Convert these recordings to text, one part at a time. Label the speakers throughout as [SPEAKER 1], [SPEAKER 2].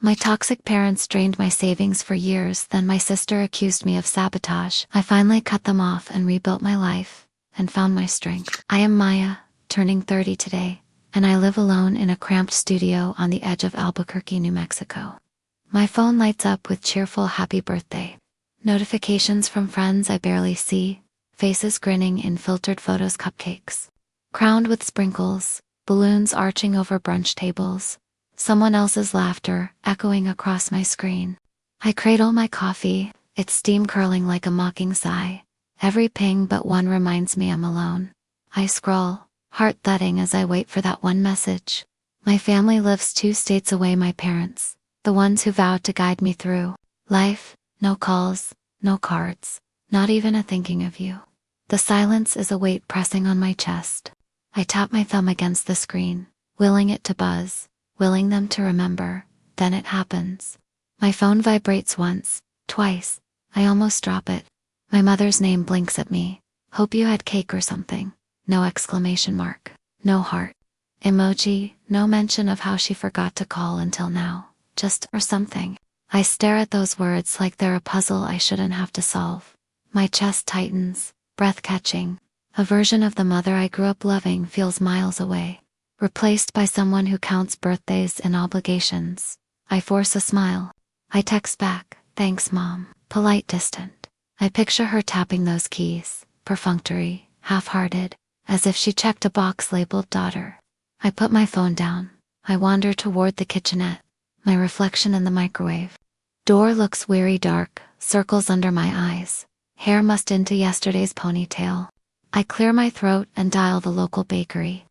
[SPEAKER 1] My toxic parents drained my savings for years, then my sister accused me of sabotage. I finally cut them off and rebuilt my life, and found my strength. I am Maya, turning 30 today, and I live alone in a cramped studio on the edge of Albuquerque, New Mexico. My phone lights up with cheerful happy birthday notifications from friends I barely see, faces grinning in filtered photos, cupcakes crowned with sprinkles, balloons arching over brunch tables, someone else's laughter echoing across my screen. I cradle my coffee, its steam curling like a mocking sigh. Every ping but one reminds me I'm alone. I scroll, heart thudding as I wait for that one message. My family lives 2 states away, my parents, the ones who vowed to guide me through life. No calls, no cards, not even a thinking of you. The silence is a weight pressing on my chest. I tap my thumb against the screen, willing it to buzz, willing them to remember. Then it happens. My phone vibrates once, twice. I almost drop it. My mother's name blinks at me. Hope you had cake or something. No exclamation mark. No heart emoji. No mention of how she forgot to call until now. Just or something. I stare at those words like they're a puzzle I shouldn't have to solve. My chest tightens, breath catching. A version of the mother I grew up loving feels miles away, replaced by someone who counts birthdays and obligations. I force a smile. I text back, thanks mom, polite, distant. I picture her tapping those keys, perfunctory, half-hearted, as if she checked a box labeled daughter. I put my phone down. I wander toward the kitchenette, my reflection in the microwave. Door looks weary, dark, circles under my eyes. Hair mussed into yesterday's ponytail. I clear my throat and dial the local bakery.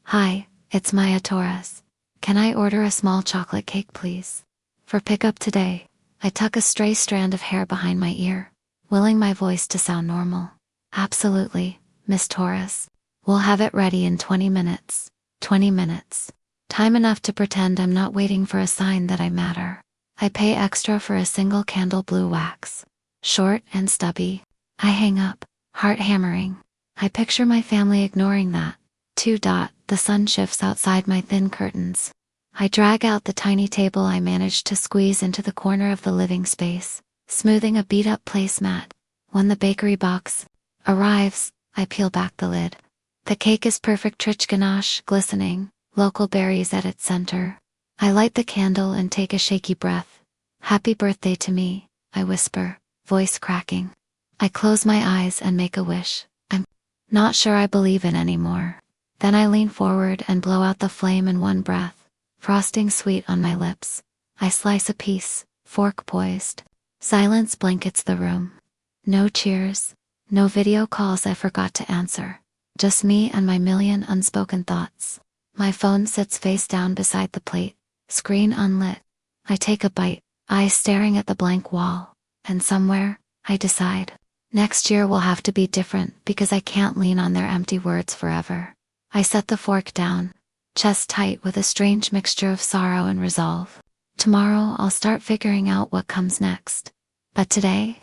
[SPEAKER 1] Hi, it's Maya Torres. Can I order a small chocolate cake, please? For pickup today. I tuck a stray strand of hair behind my ear, willing my voice to sound normal. Absolutely, Miss Torres. We'll have it ready in 20 minutes. 20 minutes. Time enough to pretend I'm not waiting for a sign that I matter. I pay extra for a single candle blue wax. Short and stubby. I hang up, heart hammering. I picture my family ignoring that. The sun shifts outside my thin curtains. I drag out the tiny table I managed to squeeze into the corner of the living space, smoothing a beat-up placemat. When the bakery box arrives, I peel back the lid. The cake is perfect, rich ganache, glistening, local berries at its center. I light the candle and take a shaky breath. Happy birthday to me, I whisper, voice cracking. I close my eyes and make a wish. I'm not sure I believe it anymore. Then I lean forward and blow out the flame in one breath, frosting sweet on my lips. I slice a piece, fork poised. Silence blankets the room. No cheers, no video calls I forgot to answer. Just me and my million unspoken thoughts. My phone sits face down beside the plate, screen unlit. I take a bite, eyes staring at the blank wall. And somewhere, I decide, next year will have to be different because I can't lean on their empty words forever. I set the fork down, chest tight with a strange mixture of sorrow and resolve. Tomorrow I'll start figuring out what comes next. But today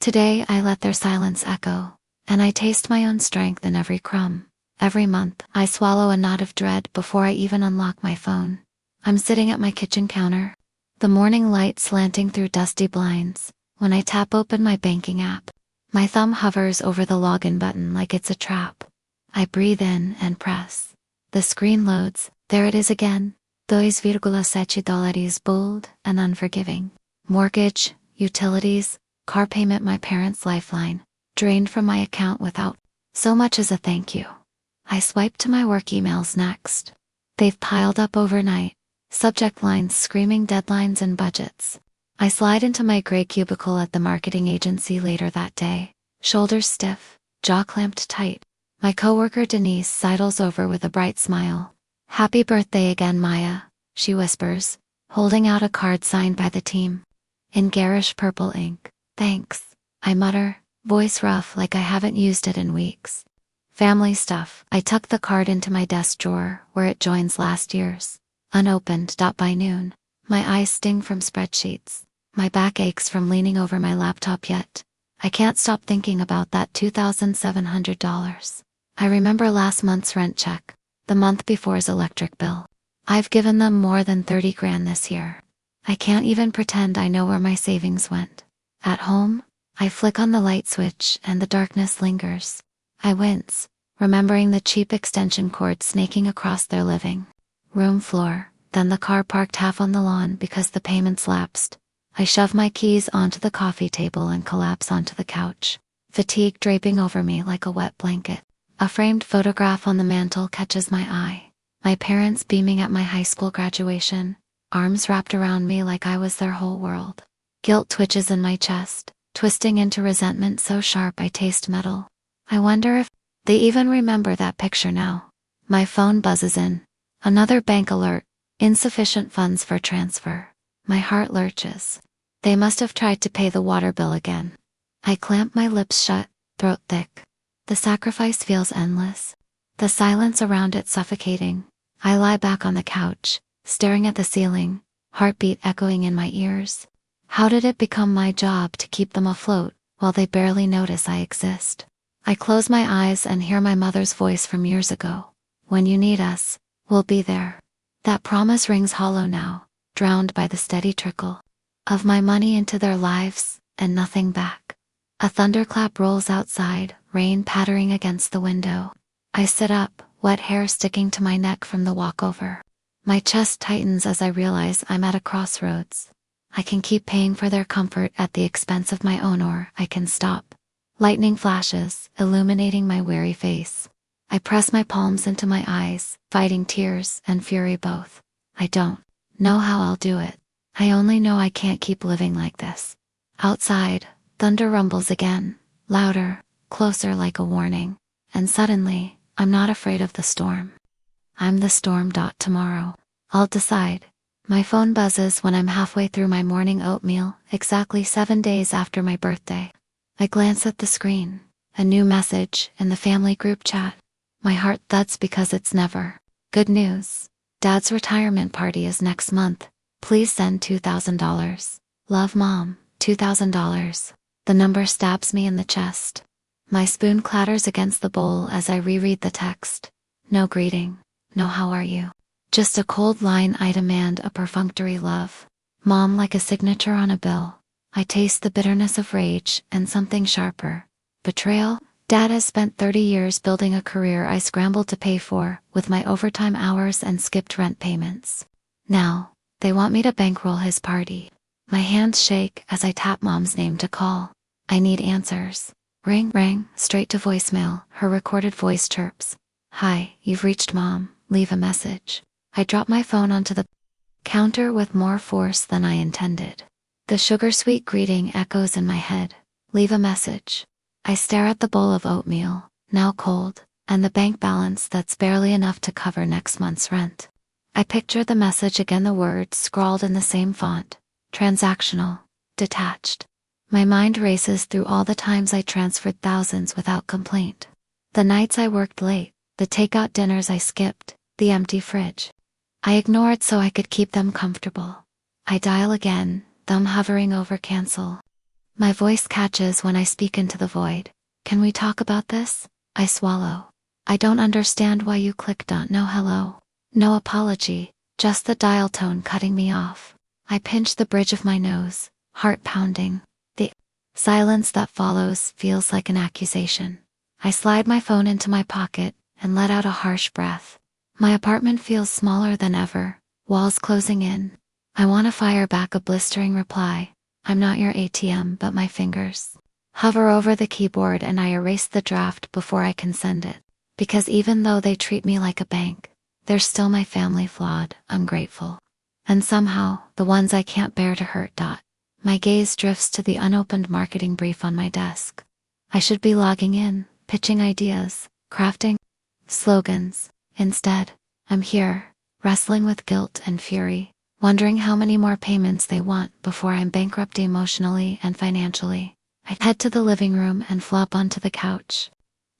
[SPEAKER 1] I let their silence echo, and I taste my own strength in every crumb. Every month, I swallow a knot of dread before I even unlock my phone. I'm sitting at my kitchen counter, the morning light slanting through dusty blinds. When I tap open my banking app, my thumb hovers over the login button like it's a trap. I breathe in and press. The screen loads. There it is again. $2.7 bold and unforgiving. Mortgage, utilities, car payment, my parents' lifeline, drained from my account without so much as a thank you. I swipe to my work emails next. They've piled up overnight. Subject lines screaming deadlines and budgets. I slide into my gray cubicle at the marketing agency later that day, shoulders stiff, jaw clamped tight. My coworker Denise sidles over with a bright smile. Happy birthday again, Maya, she whispers, holding out a card signed by the team. In garish purple ink. Thanks, I mutter, voice rough like I haven't used it in weeks. Family stuff. I tuck the card into my desk drawer, where it joins last year's. Unopened. By noon, my eyes sting from spreadsheets. My back aches from leaning over my laptop yet. I can't stop thinking about that $2,700. I remember last month's rent check, the month before's electric bill. I've given them more than 30 grand this year. I can't even pretend I know where my savings went. At home, I flick on the light switch and the darkness lingers. I wince, remembering the cheap extension cord snaking across their living room floor, then the car parked half on the lawn because the payments lapsed. I shove my keys onto the coffee table and collapse onto the couch, fatigue draping over me like a wet blanket. A framed photograph on the mantel catches my eye. My parents beaming at my high school graduation, arms wrapped around me like I was their whole world. Guilt twitches in my chest, twisting into resentment so sharp I taste metal. I wonder if they even remember that picture now. My phone buzzes in. Another bank alert. Insufficient funds for transfer. My heart lurches. They must have tried to pay the water bill again. I clamp my lips shut, throat thick. The sacrifice feels endless. The silence around it suffocating. I lie back on the couch, staring at the ceiling, heartbeat echoing in my ears. How did it become my job to keep them afloat, while they barely notice I exist? I close my eyes and hear my mother's voice from years ago. When you need us, we'll be there. That promise rings hollow now, drowned by the steady trickle of my money into their lives, and nothing back. A thunderclap rolls outside, rain pattering against the window. I sit up, wet hair sticking to my neck from the walkover. My chest tightens as I realize I'm at a crossroads. I can keep paying for their comfort at the expense of my own, or I can stop. Lightning flashes, illuminating my weary face. I press my palms into my eyes, fighting tears and fury both. I don't know how I'll do it. I only know I can't keep living like this. Outside, thunder rumbles again, louder, closer like a warning. And suddenly, I'm not afraid of the storm. I'm the storm. Tomorrow, I'll decide. My phone buzzes when I'm halfway through my morning oatmeal, exactly 7 days after my birthday. I glance at the screen. A new message in the family group chat. My heart thuds because it's never good news. Dad's retirement party is next month. Please send $2,000. Love, Mom. $2,000. The number stabs me in the chest. My spoon clatters against the bowl as I reread the text. No greeting. No how are you. Just a cold line. I demand a perfunctory love. Mom, like a signature on a bill. I taste the bitterness of rage and something sharper. Betrayal. Dad has spent 30 years building a career I scrambled to pay for, with my overtime hours and skipped rent payments. Now, they want me to bankroll his party. My hands shake as I tap Mom's name to call. I need answers. Ring, straight to voicemail. Her recorded voice chirps. Hi, you've reached Mom. Leave a message. I drop my phone onto the counter with more force than I intended. The sugar-sweet greeting echoes in my head. Leave a message. I stare at the bowl of oatmeal, now cold, and the bank balance that's barely enough to cover next month's rent. I picture the message again, the words scrawled in the same font. Transactional. Detached. My mind races through all the times I transferred thousands without complaint. The nights I worked late, the takeout dinners I skipped, the empty fridge I ignored so I could keep them comfortable. I dial again, thumb hovering over cancel. My voice catches when I speak into the void. Can we talk about this? I swallow. I don't understand why you clicked on no hello. No apology, just the dial tone cutting me off. I pinch the bridge of my nose, heart pounding. The silence that follows feels like an accusation. I slide my phone into my pocket and let out a harsh breath. My apartment feels smaller than ever, walls closing in. I want to fire back a blistering reply. I'm not your ATM, but my fingers hover over the keyboard and I erase the draft before I can send it. Because even though they treat me like a bank, they're still my family, flawed, ungrateful. And somehow, the ones I can't bear to hurt. My gaze drifts to the unopened marketing brief on my desk. I should be logging in, pitching ideas, crafting slogans. Instead, I'm here, wrestling with guilt and fury, wondering how many more payments they want before I'm bankrupt emotionally and financially. I head to the living room and flop onto the couch.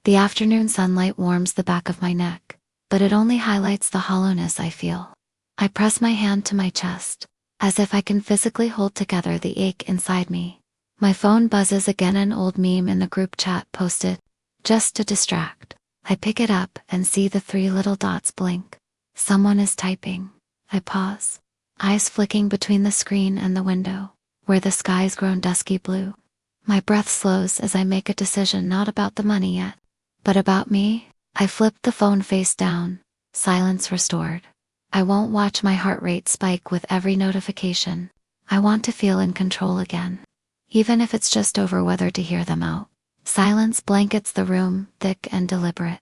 [SPEAKER 1] The afternoon sunlight warms the back of my neck, but it only highlights the hollowness I feel. I press my hand to my chest, as if I can physically hold together the ache inside me. My phone buzzes again, an old meme in the group chat posted, just to distract. I pick it up and see the 3 little dots blink. Someone is typing. I pause. eyes flicking between the screen and the window, where the sky's grown dusky blue. My breath slows as I make a decision not about the money yet, but about me. I flip the phone face down, silence restored. I won't watch my heart rate spike with every notification. I want to feel in control again, even if it's just over whether to hear them out. Silence blankets the room, thick and deliberate.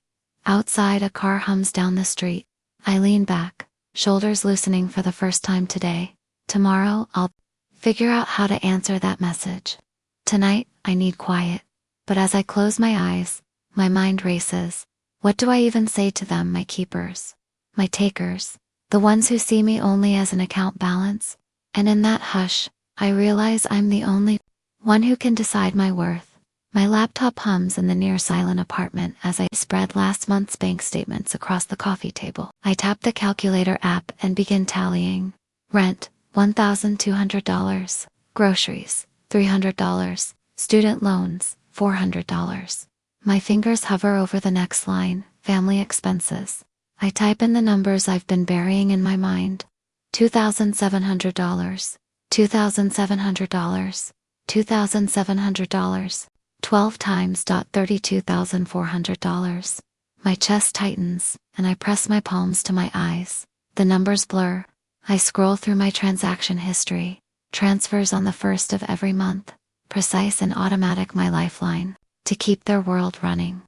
[SPEAKER 1] Outside, a car hums down the street. I lean back, shoulders loosening for the first time today. Tomorrow, I'll figure out how to answer that message. Tonight, I need quiet. But as I close my eyes, my mind races. What do I even say to them, my keepers? My takers? The ones who see me only as an account balance? And in that hush, I realize I'm the only one who can decide my worth. My laptop hums in the near-silent apartment as I spread last month's bank statements across the coffee table. I tap the calculator app and begin tallying. Rent, $1,200. Groceries, $300. Student loans, $400. My fingers hover over the next line, family expenses. I type in the numbers I've been burying in my mind. $2,700. $2,700. $2,700. 12 times. $32,400. My chest tightens, and I press my palms to my eyes. The numbers blur. I scroll through my transaction history. Transfers on the first of every month. Precise and automatic, my lifeline to keep their world running.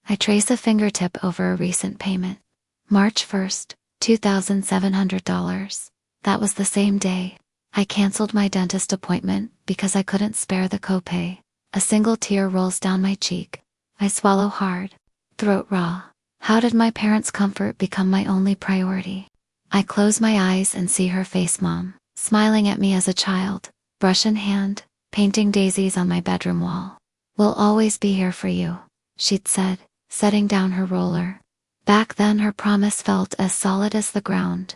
[SPEAKER 1] I trace a fingertip over a recent payment. March 1st, $2,700. That was the same day I canceled my dentist appointment because I couldn't spare the copay. A single tear rolls down my cheek. I swallow hard, throat raw. How did my parents' comfort become my only priority? I close my eyes and see her face, Mom, smiling at me as a child, brush in hand, painting daisies on my bedroom wall. "We'll always be here for you," she'd said, setting down her roller. Back then her promise felt as solid as the ground.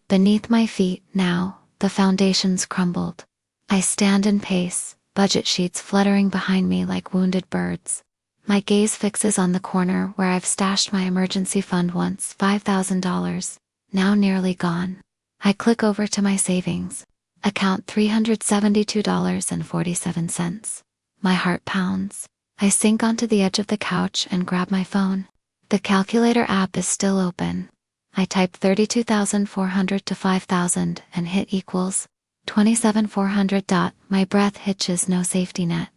[SPEAKER 1] Beneath my feet, now, the foundation's crumbled. I stand and pace, budget sheets fluttering behind me like wounded birds. My gaze fixes on the corner where I've stashed my emergency fund once, $5,000, now nearly gone. I click over to my savings account, $372.47. My heart pounds. I sink onto the edge of the couch and grab my phone. The calculator app is still open. I type 32,400 to 5,000 and hit equals. 27,400. My breath hitches, no safety net.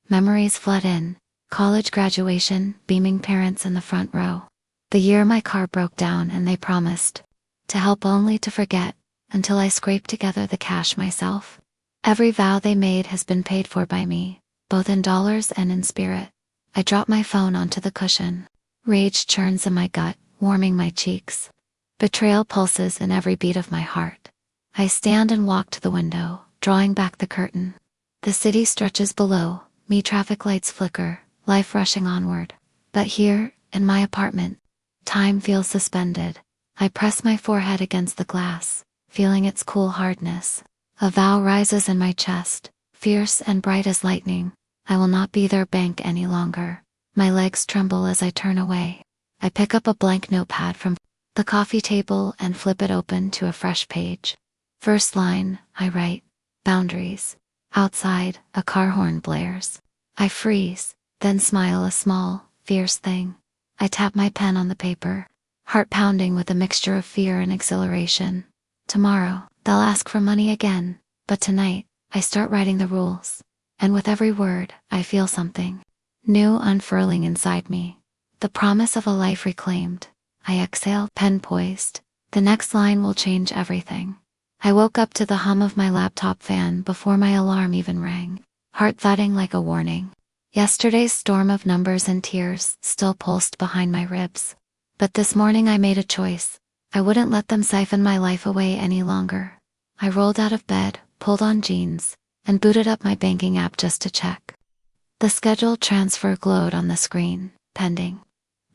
[SPEAKER 1] Memories flood in. College graduation, beaming parents in the front row. The year my car broke down and they promised to help only to forget, until I scraped together the cash myself. Every vow they made has been paid for by me, both in dollars and in spirit. I drop my phone onto the cushion. Rage churns in my gut, warming my cheeks. Betrayal pulses in every beat of my heart. I stand and walk to the window, drawing back the curtain. The city stretches below me, traffic lights flicker, life rushing onward. But here, in my apartment, time feels suspended. I press my forehead against the glass, feeling its cool hardness. A vow rises in my chest, fierce and bright as lightning. I will not be their bank any longer. My legs tremble as I turn away. I pick up a blank notepad from the coffee table and flip it open to a fresh page. First line, I write, boundaries. Outside, a car horn blares. I freeze, then smile, a small, fierce thing. I tap my pen on the paper, heart pounding with a mixture of fear and exhilaration. Tomorrow, they'll ask for money again, but tonight, I start writing the rules. And with every word, I feel something new unfurling inside me. The promise of a life reclaimed. I exhale, pen poised. The next line will change everything. I woke up to the hum of my laptop fan before my alarm even rang, heart thudding like a warning. Yesterday's storm of numbers and tears still pulsed behind my ribs. But this morning I made a choice. I wouldn't let them siphon my life away any longer. I rolled out of bed, pulled on jeans, and booted up my banking app just to check. The scheduled transfer glowed on the screen, pending.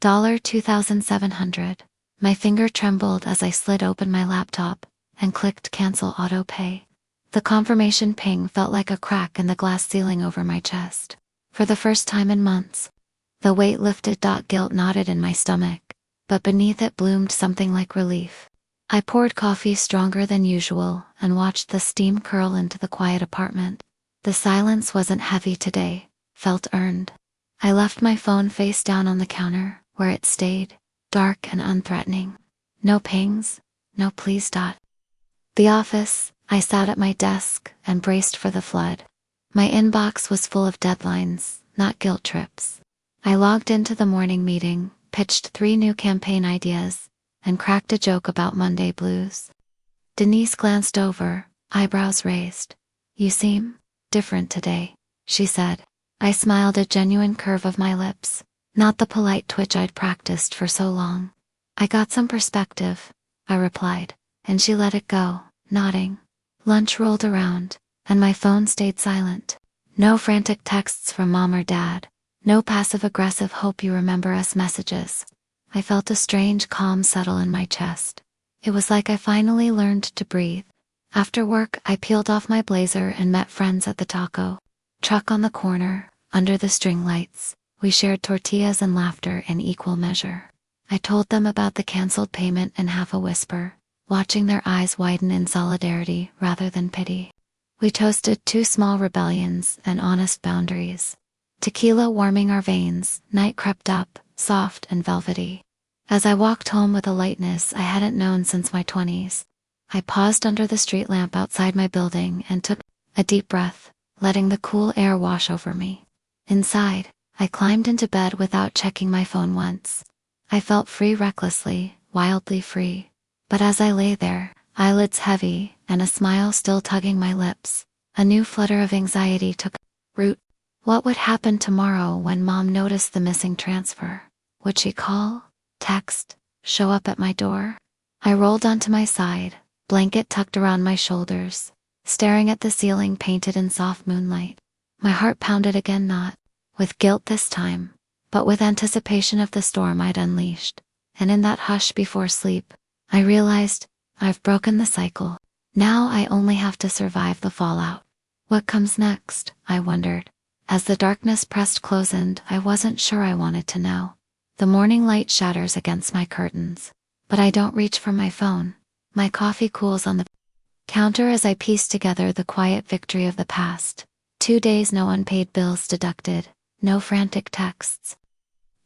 [SPEAKER 1] $2,700. My finger trembled as I slid open my laptop and clicked cancel auto pay. The confirmation ping felt like a crack in the glass ceiling over my chest. For the first time in months, the weight lifted. Guilt knotted in my stomach, but beneath it bloomed something like relief. I poured coffee stronger than usual and watched the steam curl into the quiet apartment. The silence wasn't heavy today, felt earned. I left my phone face down on the counter, where it stayed, dark and unthreatening. No pings, no please. The office, I sat at my desk and braced for the flood. My inbox was full of deadlines, not guilt trips. I logged into the morning meeting, pitched 3 new campaign ideas, and cracked a joke about Monday blues. Denise glanced over, eyebrows raised. "You seem different today," she said. I smiled, a genuine curve of my lips, not the polite twitch I'd practiced for so long. "I got some perspective," I replied, and she let it go, nodding. Lunch rolled around, and my phone stayed silent. No frantic texts from mom or dad, no passive-aggressive "hope you remember us" messages. I felt a strange calm settle in my chest. It was like I finally learned to breathe. After work, I peeled off my blazer and met friends at the taco truck on the corner, under the string lights. We shared tortillas and laughter in equal measure. I told them about the canceled payment in half a whisper, watching their eyes widen in solidarity rather than pity. We toasted 2 small rebellions and honest boundaries. Tequila warming our veins, night crept up, soft and velvety. As I walked home with a lightness I hadn't known since my 20s, I paused under the street lamp outside my building and took a deep breath, letting the cool air wash over me. Inside, I climbed into bed without checking my phone once. I felt free, recklessly, wildly free. But as I lay there, eyelids heavy and a smile still tugging my lips, a new flutter of anxiety took root. What would happen tomorrow when mom noticed the missing transfer? Would she call, text, show up at my door? I rolled onto my side, blanket tucked around my shoulders, staring at the ceiling painted in soft moonlight. My heart pounded again, not with guilt this time, but with anticipation of the storm I'd unleashed. And in that hush before sleep, I realized, I've broken the cycle. Now I only have to survive the fallout. What comes next? I wondered. As the darkness pressed close and I wasn't sure I wanted to know. The morning light shatters against my curtains, but I don't reach for my phone. My coffee cools on the counter as I piece together the quiet victory of the past. 2 days, no unpaid bills deducted, no frantic texts.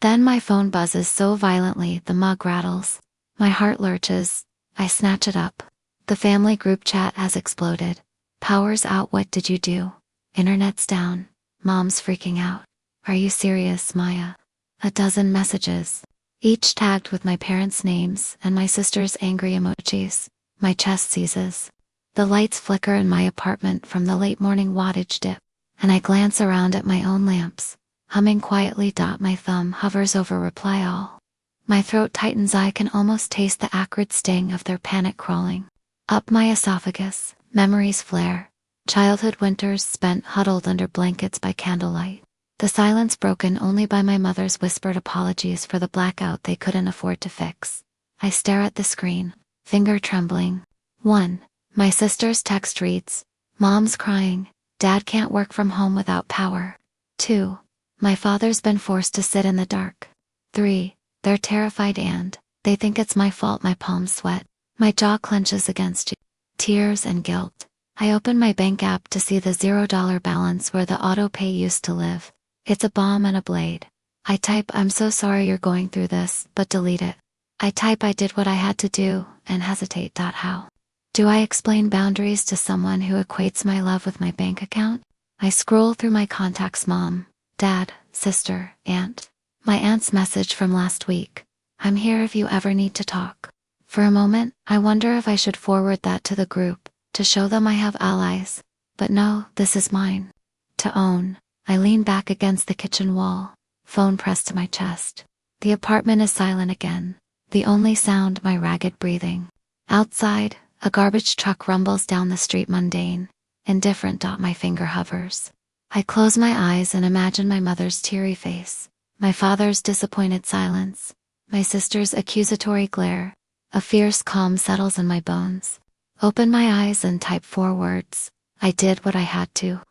[SPEAKER 1] Then my phone buzzes so violently the mug rattles. My heart lurches. I snatch it up. The family group chat has exploded. Power's out. What did you do? Internet's down. Mom's freaking out. Are you serious, Maya? A dozen messages, each tagged with my parents' names and my sister's angry emojis. My chest seizes. The lights flicker in my apartment from the late morning wattage dip, and I glance around at my own lamps, humming quietly. My thumb hovers over reply all. My throat tightens. I can almost taste the acrid sting of their panic crawling up my esophagus. Memories flare. Childhood winters spent huddled under blankets by candlelight. The silence broken only by my mother's whispered apologies for the blackout they couldn't afford to fix. I stare at the screen, finger trembling. 1. My sister's text reads, "Mom's crying. Dad can't work from home without power." 2. My father's been forced to sit in the dark. 3. They're terrified and they think it's my fault. My palms sweat. My jaw clenches against tears and guilt. I open my bank app to see the $0 balance where the auto pay used to live. It's a bomb and a blade. I type, "I'm so sorry you're going through this," but delete it. I type, "I did what I had to do," and hesitate. How? Do I explain boundaries to someone who equates my love with my bank account? I scroll through my contacts: mom, dad, sister, aunt. My aunt's message from last week. "I'm here if you ever need to talk." For a moment, I wonder if I should forward that to the group, to show them I have allies. But no, this is mine to own. I lean back against the kitchen wall, phone pressed to my chest. The apartment is silent again, the only sound my ragged breathing. Outside, a garbage truck rumbles down the street, mundane, indifferent. My finger hovers. I close my eyes and imagine my mother's teary face, my father's disappointed silence, my sister's accusatory glare. A fierce calm settles in my bones. Open my eyes and type 4 words. I did what I had to.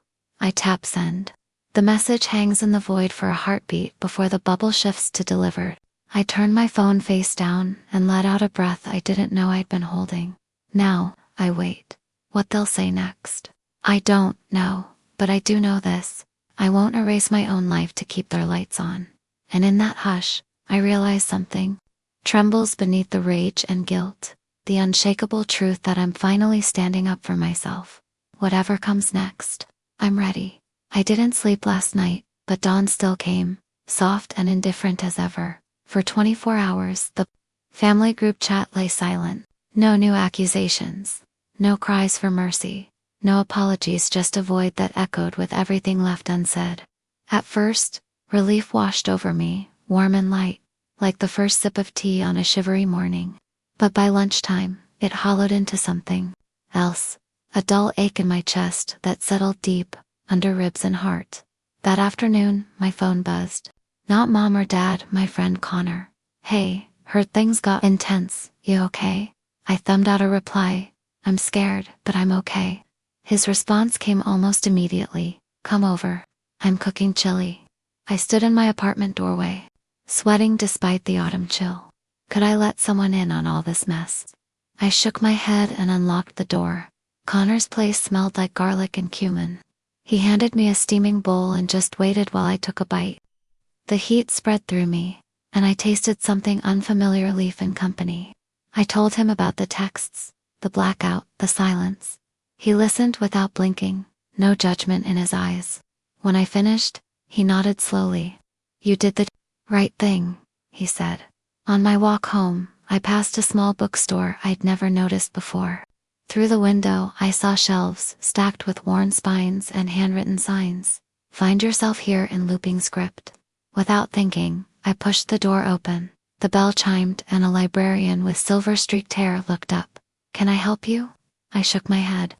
[SPEAKER 1] I tap send. The message hangs in the void for a heartbeat before the bubble shifts to delivered. I turned my phone face down and let out a breath I didn't know I'd been holding. Now, I wait. What they'll say next. I don't know, but I do know this. I won't erase my own life to keep their lights on. And in that hush, I realize something trembles beneath the rage and guilt, the unshakable truth that I'm finally standing up for myself. Whatever comes next, I'm ready. I didn't sleep last night, but dawn still came, soft and indifferent as ever. For 24 hours, the family group chat lay silent. No new accusations. No cries for mercy. No apologies, just a void that echoed with everything left unsaid. At first, relief washed over me, warm and light, like the first sip of tea on a shivery morning. But by lunchtime, it hollowed into something else. A dull ache in my chest that settled deep, under ribs and heart. That afternoon, my phone buzzed. Not mom or dad, my friend Connor. Hey, heard things got intense, you okay? I thumbed out a reply. I'm scared, but I'm okay. His response came almost immediately. Come over. I'm cooking chili. I stood in my apartment doorway, sweating despite the autumn chill. Could I let someone in on all this mess? I shook my head and unlocked the door. Connor's place smelled like garlic and cumin. He handed me a steaming bowl and just waited while I took a bite. The heat spread through me, and I tasted something unfamiliar: leaf and company. I told him about the texts, the blackout, the silence. He listened without blinking, no judgment in his eyes. When I finished, he nodded slowly. You did the right thing, he said. On my walk home, I passed a small bookstore I'd never noticed before. Through the window, I saw shelves stacked with worn spines and handwritten signs. Find yourself here in looping script. Without thinking, I pushed the door open. The bell chimed and a librarian with silver-streaked hair looked up. Can I help you? I shook my head.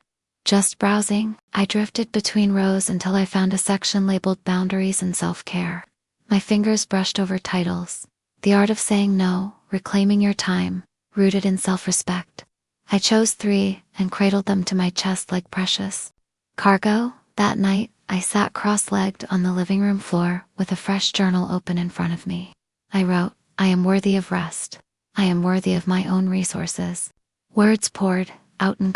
[SPEAKER 1] Just browsing. I drifted between rows until I found a section labeled Boundaries and Self-Care. My fingers brushed over titles. The Art of Saying No, Reclaiming Your Time, Rooted in Self-Respect. I chose 3 and cradled them to my chest like precious cargo. That night, I sat cross-legged on the living room floor with a fresh journal open in front of me. I wrote, I am worthy of rest. I am worthy of my own resources. Words poured out in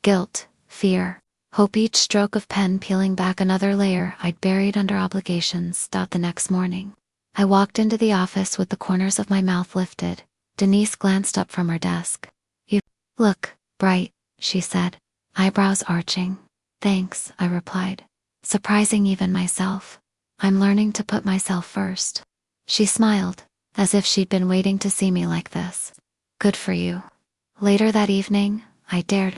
[SPEAKER 1] guilt, fear, hope, each stroke of pen peeling back another layer I'd buried under obligations. The next morning, I walked into the office with the corners of my mouth lifted. Denise glanced up from her desk. You look bright, she said, eyebrows arching. Thanks, I replied, surprising even myself. I'm learning to put myself first. She smiled, as if she'd been waiting to see me like this. Good for you. Later that evening, I dared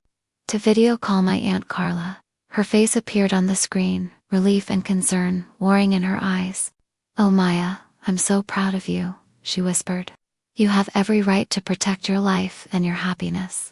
[SPEAKER 1] to video call my Aunt Carla. Her face appeared on the screen, relief and concern warring in her eyes. Oh Maya, I'm so proud of you, she whispered. You have every right to protect your life and your happiness.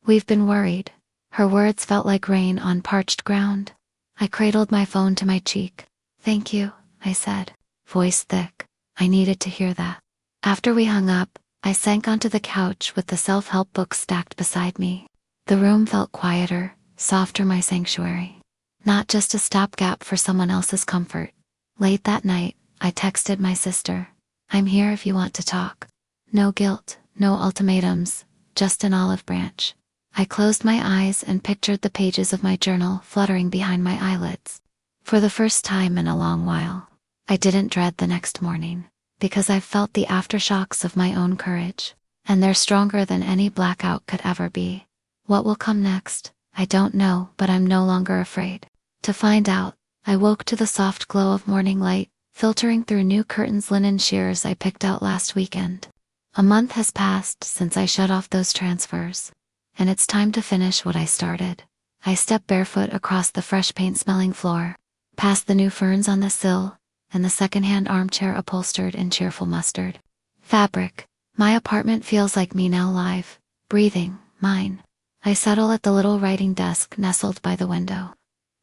[SPEAKER 1] We've been worried. Her words felt like rain on parched ground. I cradled my phone to my cheek. Thank you, I said, voice thick. I needed to hear that. After we hung up, I sank onto the couch with the self-help books stacked beside me. The room felt quieter, softer, my sanctuary. Not just a stopgap for someone else's comfort. Late that night, I texted my sister. I'm here if you want to talk. No guilt, no ultimatums, just an olive branch. I closed my eyes and pictured the pages of my journal fluttering behind my eyelids. For the first time in a long while, I didn't dread the next morning, because I felt the aftershocks of my own courage, and they're stronger than any blackout could ever be. What will come next, I don't know, but I'm no longer afraid to find out. I woke to the soft glow of morning light, filtering through new curtains, linen shears I picked out last weekend. A month has passed since I shut off those transfers, and it's time to finish what I started. I stepped barefoot across the fresh paint-smelling floor, past the new ferns on the sill, and the second-hand armchair upholstered in cheerful mustard fabric. My apartment feels like me now, live, breathing, mine. I settle at the little writing desk nestled by the window,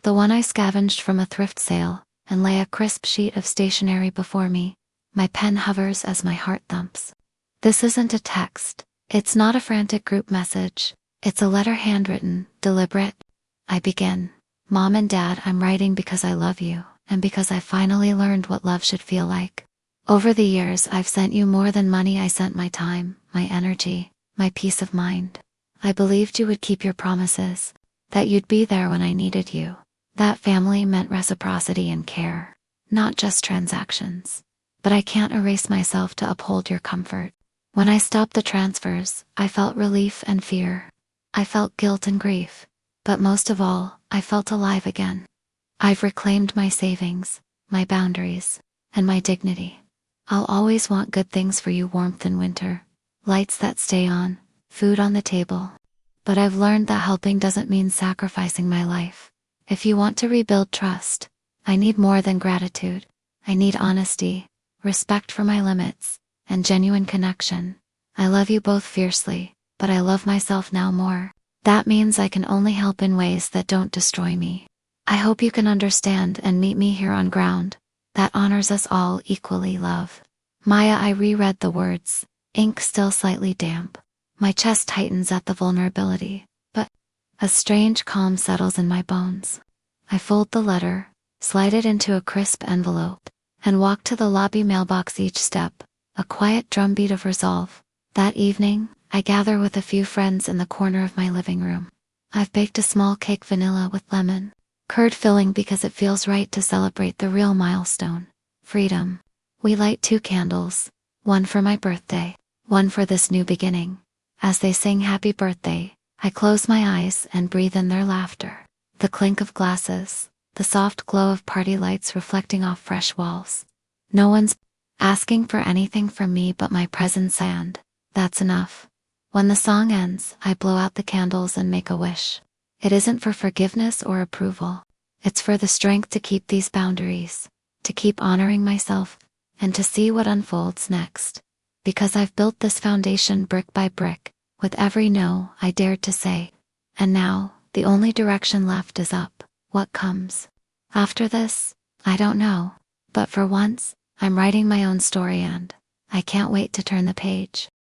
[SPEAKER 1] the one I scavenged from a thrift sale, and lay a crisp sheet of stationery before me. My pen hovers as my heart thumps. This isn't a text. It's not a frantic group message. It's a letter, handwritten, deliberate. I begin. Mom and Dad, I'm writing because I love you, and because I finally learned what love should feel like. Over the years, I've sent you more than money. I sent my time, my energy, my peace of mind. I believed you would keep your promises, that you'd be there when I needed you. That family meant reciprocity and care, not just transactions. But I can't erase myself to uphold your comfort. When I stopped the transfers, I felt relief and fear. I felt guilt and grief. But most of all, I felt alive again. I've reclaimed my savings, my boundaries, and my dignity. I'll always want good things for you: warmth in winter, lights that stay on, food on the table. But I've learned that helping doesn't mean sacrificing my life. If you want to rebuild trust, I need more than gratitude. I need honesty, respect for my limits, and genuine connection. I love you both fiercely, but I love myself now more. That means I can only help in ways that don't destroy me. I hope you can understand and meet me here on ground that honors us all equally. Love. Maya. I reread the words, ink still slightly damp. My chest tightens at the vulnerability, but a strange calm settles in my bones. I fold the letter, slide it into a crisp envelope, and walk to the lobby mailbox. Each step, a quiet drumbeat of resolve. That evening, I gather with a few friends in the corner of my living room. I've baked a small cake, vanilla with lemon curd filling, because it feels right to celebrate the real milestone, freedom. We light 2 candles, one for my birthday, one for this new beginning. As they sing happy birthday, I close my eyes and breathe in their laughter. The clink of glasses, the soft glow of party lights reflecting off fresh walls. No one's asking for anything from me but my presence, and that's enough. When the song ends, I blow out the candles and make a wish. It isn't for forgiveness or approval. It's for the strength to keep these boundaries, to keep honoring myself, and to see what unfolds next. Because I've built this foundation brick by brick, with every no I dared to say. And now, the only direction left is up. What comes after this, I don't know. But for once, I'm writing my own story, and I can't wait to turn the page.